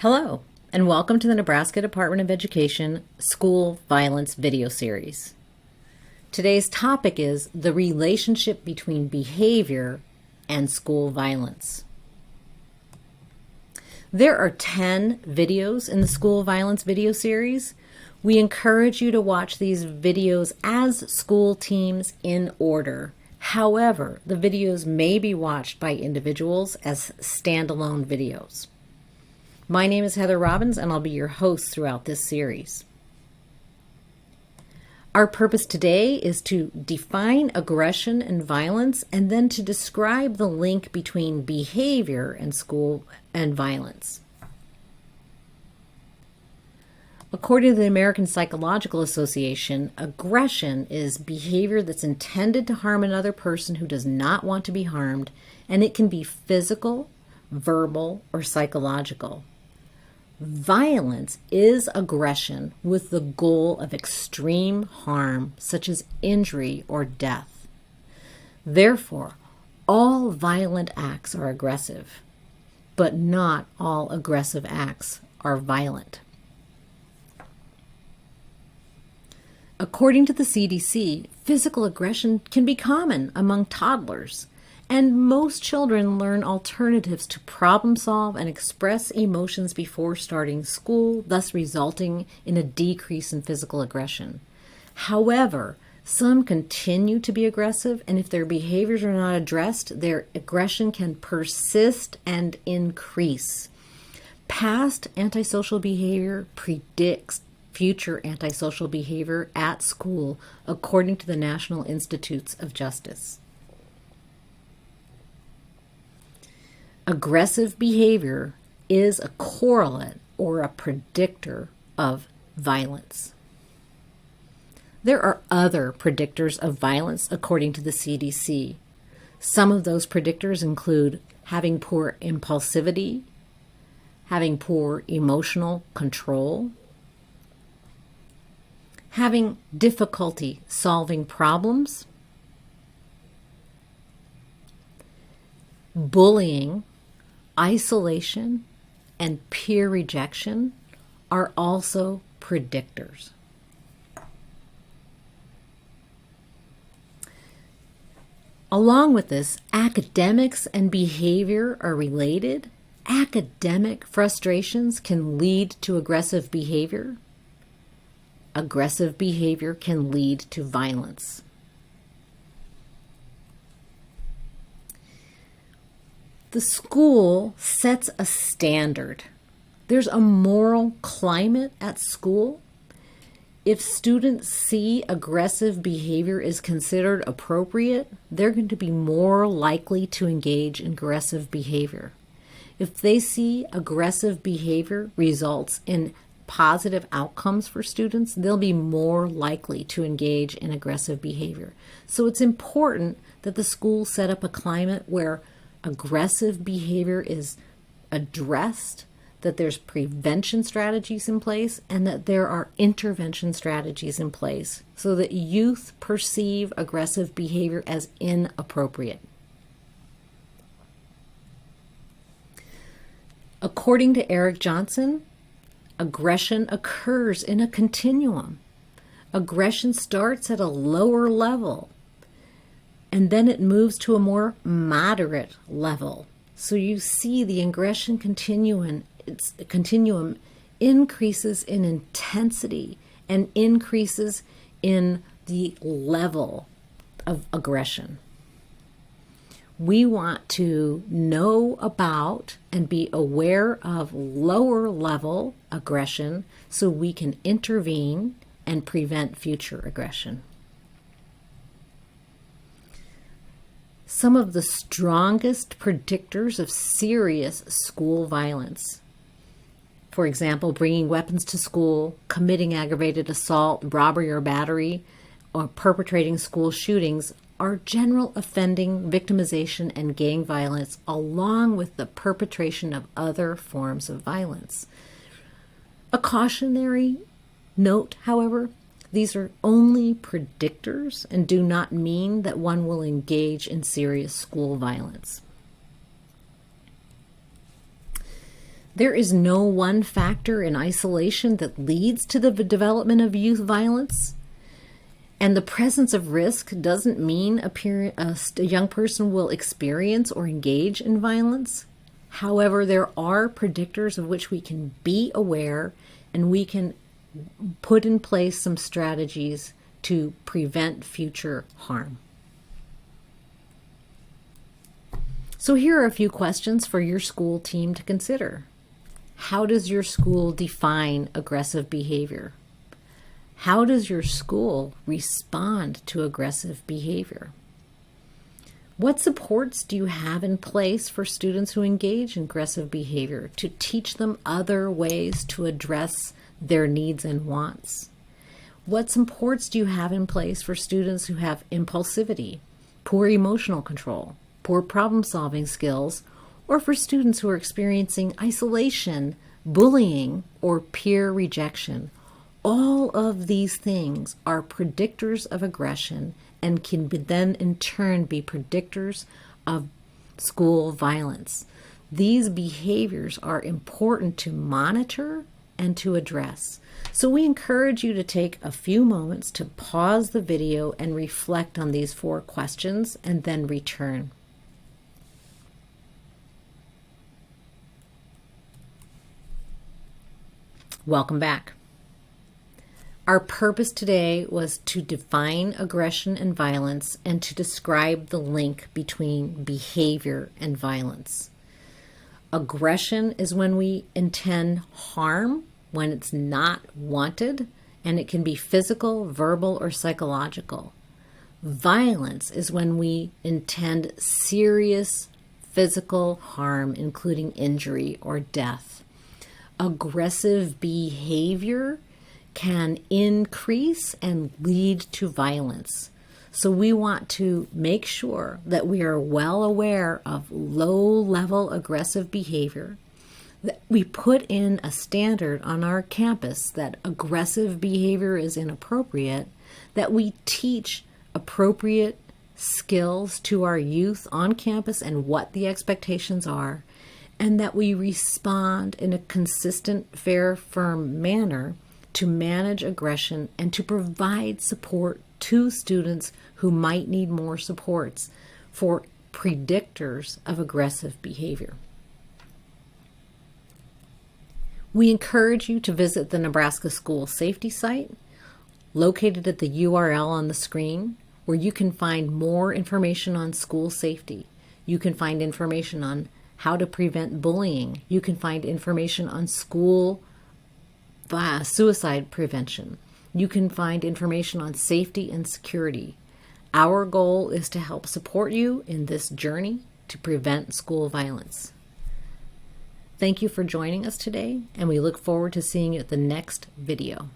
Hello, and welcome to the Nebraska Department of Education School Violence video series. Today's topic is the relationship between behavior and school violence. There are 10 videos in the school violence video series. We encourage you to watch these videos as school teams in order. However, the videos may be watched by individuals as standalone videos. My name is Heather Robbins, and I'll be your host throughout this series. Our purpose today is to define aggression and violence, and then to describe the link between behavior and school and violence. According to the American Psychological Association, aggression is behavior that's intended to harm another person who does not want to be harmed, and it can be physical, verbal, or psychological. Violence is aggression with the goal of extreme harm, such as injury or death. Therefore, all violent acts are aggressive, but not all aggressive acts are violent. According to the CDC, physical aggression can be common among toddlers, and most children learn alternatives to problem solve and express emotions before starting school, thus resulting in a decrease in physical aggression. However, some continue to be aggressive, and if their behaviors are not addressed, their aggression can persist and increase. Past antisocial behavior predicts future antisocial behavior at school, according to the National Institutes of Justice. Aggressive behavior is a correlate or a predictor of violence. There are other predictors of violence according to the CDC. Some of those predictors include having poor impulsivity, having poor emotional control, having difficulty solving problems, bullying, isolation, and peer rejection are also predictors. Along with this, academics and behavior are related. Academic frustrations can lead to aggressive behavior. Aggressive behavior can lead to violence. The school sets a standard. There's a moral climate at school. If students see aggressive behavior is considered appropriate, they're going to be more likely to engage in aggressive behavior. If they see aggressive behavior results in positive outcomes for students, they'll be more likely to engage in aggressive behavior. So it's important that the school set up a climate where aggressive behavior is addressed, that there's prevention strategies in place, and that there are intervention strategies in place so that youth perceive aggressive behavior as inappropriate. According to Eric Johnson, aggression occurs in a continuum. Aggression starts at a lower level, and then it moves to a more moderate level. So you see the aggression continuum increases in intensity and increases in the level of aggression. We want to know about and be aware of lower level aggression so we can intervene and prevent future aggression. Some of the strongest predictors of serious school violence, for example, bringing weapons to school, committing aggravated assault, robbery or battery, or perpetrating school shootings, are general offending, victimization, and gang violence, along with the perpetration of other forms of violence. A cautionary note, however, these are only predictors and do not mean that one will engage in serious school violence. There is no one factor in isolation that leads to the development of youth violence. And the presence of risk doesn't mean a young person will experience or engage in violence. However, there are predictors of which we can be aware, and we can put in place some strategies to prevent future harm. So here are a few questions for your school team to consider. How does your school define aggressive behavior? How does your school respond to aggressive behavior? What supports do you have in place for students who engage in aggressive behavior to teach them other ways to address their needs and wants? What supports do you have in place for students who have impulsivity, poor emotional control, poor problem-solving skills, or for students who are experiencing isolation, bullying, or peer rejection? All of these things are predictors of aggression and can then in turn be predictors of school violence. These behaviors are important to monitor and to address. So we encourage you to take a few moments to pause the video and reflect on these 4 questions and then return. Welcome back. Our purpose today was to define aggression and violence and to describe the link between behavior and violence. Aggression is when we intend harm, when it's not wanted, and it can be physical, verbal, or psychological. Violence is when we intend serious physical harm, including injury or death. Aggressive behavior can increase and lead to violence. So we want to make sure that we are well aware of low-level aggressive behavior, that we put in a standard on our campus that aggressive behavior is inappropriate, that we teach appropriate skills to our youth on campus and what the expectations are, and that we respond in a consistent, fair, firm manner to manage aggression and to provide support to students who might need more supports for predictors of aggressive behavior. We encourage you to visit the Nebraska School Safety site, located at the URL on the screen, where you can find more information on school safety. You can find information on how to prevent bullying. You can find information on school suicide prevention. You can find information on safety and security. Our goal is to help support you in this journey to prevent school violence. Thank you for joining us today, and we look forward to seeing you at the next video.